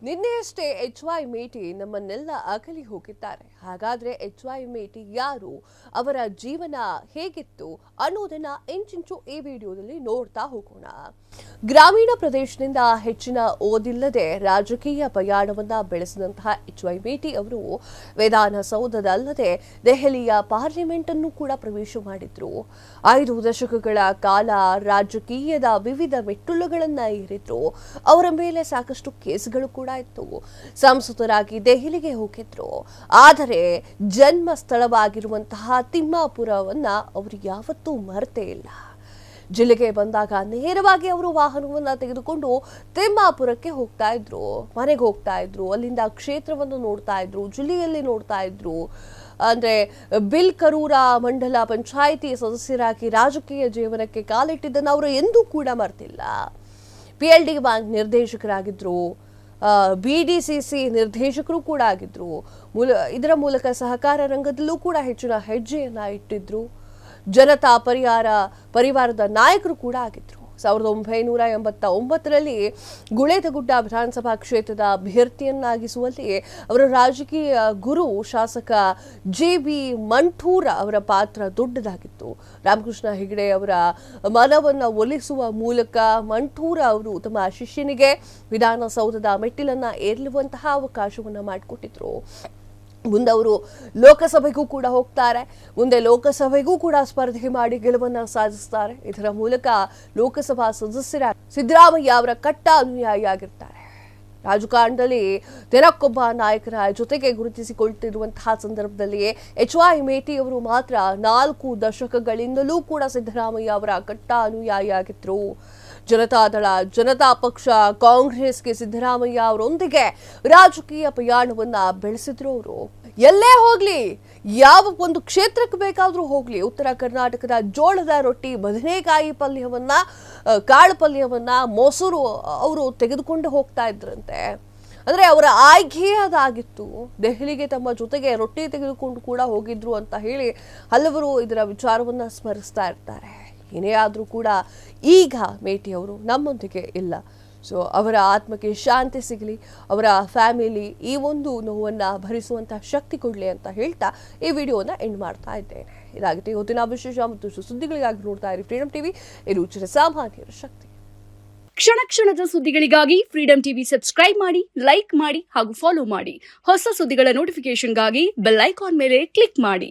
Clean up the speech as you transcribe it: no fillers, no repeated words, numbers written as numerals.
ನಿನ್ನೆಯಷ್ಟೇ HY ಮೇಟಿ ನಮ್ಮನ್ನೆಲ್ಲ ಅಗಲಿ ಹೋಗಿದ್ದಾರೆ. ಹಾಗಾದ್ರೆ HY ಮೇಟಿ ಯಾರು, ಅವರ ಜೀವನ ಹೇಗಿತ್ತು ಅನ್ನೋದನ್ನ ಇಂಚಿಂಚು ಈ ವಿಡಿಯೋದಲ್ಲಿ ನೋಡ್ತಾ ಹೋಗೋಣ. ಗ್ರಾಮೀಣ ಪ್ರದೇಶದಿಂದ ಹೆಚ್ಚಿನ ಓದಿಲ್ಲದೆ ರಾಜಕೀಯ ಪಯಣವನ್ನ ಬೆಳೆಸಿದಂತಹ HY ಮೇಟಿ ಅವರು ವಿಧಾನಸೌಧದಲ್ಲದೆ ದೆಹಲಿಯ ಪಾರ್ಲಿಮೆಂಟ್ ಅನ್ನು ಕೂಡ ಪ್ರವೇಶ ಮಾಡಿದ್ರು. 5 ದಶಕಗಳ ಕಾಲ ರಾಜಕೀಯದ ವಿವಿಧ ಮೆಟ್ಟಲುಗಳನ್ನ ಏರಿದ್ರು. ಅವರ ಮೇಲೆ ಸಾಕಷ್ಟು ಕೇಸ್ಗಳು ಕೂಡ ಇತ್ತು. ಸಂಸದರಾಗಿ ದೆಹಲಿಗೆ ಹೋಗಿದ್ರು. ಆದರೆ ಜನ್ಮ ಸ್ಥಳವಾಗಿರುವಂತಹ ತಿಮ್ಮಾಪುರವನ್ನ ಅವರು ಯಾವತ್ತೂ ಮರೆತೇ ಇಲ್ಲ. ಜಿಲ್ಲೆಗೆ ಬಂದಾಗ ನೇರವಾಗಿ ಅವರು ವಾಹನವನ್ನ ತೆಗೆದುಕೊಂಡು ತಿಮ್ಮಾಪುರಕ್ಕೆ ಹೋಗ್ತಾ ಇದ್ರು, ಮನೆಗೆ ಹೋಗ್ತಾ ಇದ್ರು. ಅಲ್ಲಿಂದ ಕ್ಷೇತ್ರವನ್ನು ನೋಡ್ತಾ ಇದ್ರು, ಜಿಲ್ಲೆಯಲ್ಲಿ ನೋಡ್ತಾ ಇದ್ರು. ಅಂದ್ರೆ ಬಿಲ್ಕರೂರ ಮಂಡಲ ಪಂಚಾಯಿತಿ ಸದಸ್ಯರಾಗಿ ರಾಜಕೀಯ ಜೀವನಕ್ಕೆ ಕಾಲಿಟ್ಟಿದ್ದನ್ನು ಅವರು ಎಂದೂ ಕೂಡ ಮರ್ತಿಲ್ಲ. PLD ಬ್ಯಾಂಕ್ ನಿರ್ದೇಶಕರಾಗಿದ್ರು, BDCC ನಿರ್ದೇಶಕರು ಕೂಡ ಆಗಿದ್ರು. ಇದರ ಮೂಲಕ ಸಹಕಾರ ರಂಗದಲ್ಲೂ ಕೂಡ ಹೆಚ್ಚಿನ ಹೆಜ್ಜೆಯನ್ನ ಇಟ್ಟಿದ್ರು. ಜನತಾ ಪರಿವಾರದ ನಾಯಕರು ಕೂಡ ಆಗಿದ್ರು. 1989ರಲ್ಲಿ ಗುಳೇದಗುಡ್ಡ ವಿಧಾನಸಭಾ ಕ್ಷೇತ್ರದ ಅಭ್ಯರ್ಥಿಯನ್ನಾಗಿಸುವಲ್ಲಿ ಅವರ ರಾಜಕೀಯ ಗುರು ಶಾಸಕ JB ಮಂಠೂರ ಅವರ ಪಾತ್ರ ದೊಡ್ಡದಾಗಿತ್ತು. ರಾಮಕೃಷ್ಣ ಹೆಗಡೆ ಅವರ ಮನವನ್ನ ಒಲಿಸುವ ಮೂಲಕ ಮಂಠೂರ ಅವರು ತಮ್ಮ ಶಿಷ್ಯನಿಗೆ ವಿಧಾನಸೌಧದ ಮೆಟ್ಟಿಲನ್ನ ಏರಲುವಂತಹ ಅವಕಾಶವನ್ನ ಮಾಡಿಕೊಟ್ಟಿದ್ರು. ಮುಂದೆ ಅವರು ಲೋಕಸಭೆಗೂ ಕೂಡ ಹೋಗ್ತಾರೆ. ಮುಂದೆ ಲೋಕಸಭೆಗೂ ಕೂಡ ಸ್ಪರ್ಧೆ ಮಾಡಿ ಗೆಲುವನ್ನ ಸಾಧಿಸ್ತಾರೆ. ಇದರ ಮೂಲಕ ಲೋಕಸಭಾ ಸದಸ್ಯರ ಸಿದ್ದರಾಮಯ್ಯ ಅವರ ಕಟ್ಟ ಅನುಯಾಯಿಯಾಗಿರ್ತಾರೆ. ರಾಜಕಾರಣದಲ್ಲಿ ದಿನಕ್ಕೊಬ್ಬ ನಾಯಕರ ಜೊತೆಗೆ ಗುರುತಿಸಿಕೊಳ್ತಿರುವಂತಹ ಸಂದರ್ಭದಲ್ಲಿಯೇ HY ಮೇಟಿ ಅವರು ಮಾತ್ರ 4 ದಶಕಗಳಿಂದಲೂ ಕೂಡ ಸಿದ್ದರಾಮಯ್ಯ ಅವರ ಕಟ್ಟ ಅನುಯಾಯಿಯಾಗಿದ್ರು. ಜನತಾದಳ, ಜನತಾ ಪಕ್ಷ, ಕಾಂಗ್ರೆಸ್ಗೆ ಸಿದ್ದರಾಮಯ್ಯ ಅವರೊಂದಿಗೆ ರಾಜಕೀಯ ಪಯಣವನ್ನ ಬೆಳೆಸಿದ್ರು. ಅವರು ಎಲ್ಲೇ ಹೋಗ್ಲಿ, ಯಾವ ಒಂದು ಕ್ಷೇತ್ರಕ್ಕೆ ಬೇಕಾದ್ರೂ ಹೋಗ್ಲಿ, ಉತ್ತರ ಕರ್ನಾಟಕದ ಜೋಳದ ರೊಟ್ಟಿ, ಬದನೆಕಾಯಿ ಪಲ್ಯವನ್ನ, ಕಾಳು ಪಲ್ಯವನ್ನ, ಮೊಸರು ಅವರು ತೆಗೆದುಕೊಂಡು ಹೋಗ್ತಾ ಇದ್ರಂತೆ. ಅಂದ್ರೆ ಅವರ ಆಯ್ಕೆ ಅದಾಗಿತ್ತು. ದೆಹಲಿಗೆ ತಮ್ಮ ಜೊತೆಗೆ ರೊಟ್ಟಿ ತೆಗೆದುಕೊಂಡು ಕೂಡ ಹೋಗಿದ್ರು ಅಂತ ಹೇಳಿ ಹಲವರು ಇದರ ವಿಚಾರವನ್ನ ಸ್ಮರಿಸ್ತಾ ಇರ್ತಾರೆ. ಏನೇ ಆದ್ರೂ ಕೂಡ ಈಗ ಮೇಟಿ ಅವರು ನಮ್ಮೊಂದಿಗೆ ಇಲ್ಲ. ಸೊ ಅವರ ಆತ್ಮಕ್ಕೆ ಶಾಂತಿ ಸಿಗಲಿ, ಅವರ ಫ್ಯಾಮಿಲಿ ಈ ಒಂದು ನೋವನ್ನ ಭರಿಸುವಂತಹ ಶಕ್ತಿ ಕೊಡ್ಲಿ ಅಂತ ಹೇಳ್ತಾ ಈ ವಿಡಿಯೋನ ಎಂಡ್ ಮಾಡ್ತಾ ಇದ್ದೇನೆ. ಇದಾಗುತ್ತೆ ಇವತ್ತಿನ ವಿಶೇಷ ಮತ್ತು ಸುದ್ದಿಗಳಿಗಾಗಿ ನೋಡ್ತಾ ಇರಿ ಫ್ರೀಡಂ ಟಿವಿ, ಇದು ಸಾಮಾನ್ಯರ ಶಕ್ತಿ. ಕ್ಷಣ ಕ್ಷಣದ ಸುದ್ದಿಗಳಿಗಾಗಿ ಫ್ರೀಡಂ ಟಿವಿ ಸಬ್ಸ್ಕ್ರೈಬ್ ಮಾಡಿ, ಲೈಕ್ ಮಾಡಿ ಹಾಗೂ ಫಾಲೋ ಮಾಡಿ. ಹೊಸ ಸುದ್ದಿಗಳ ನೋಟಿಫಿಕೇಶನ್ಗಾಗಿ ಬೆಲ್ ಐಕಾನ್ ಮೇಲೆ ಕ್ಲಿಕ್ ಮಾಡಿ.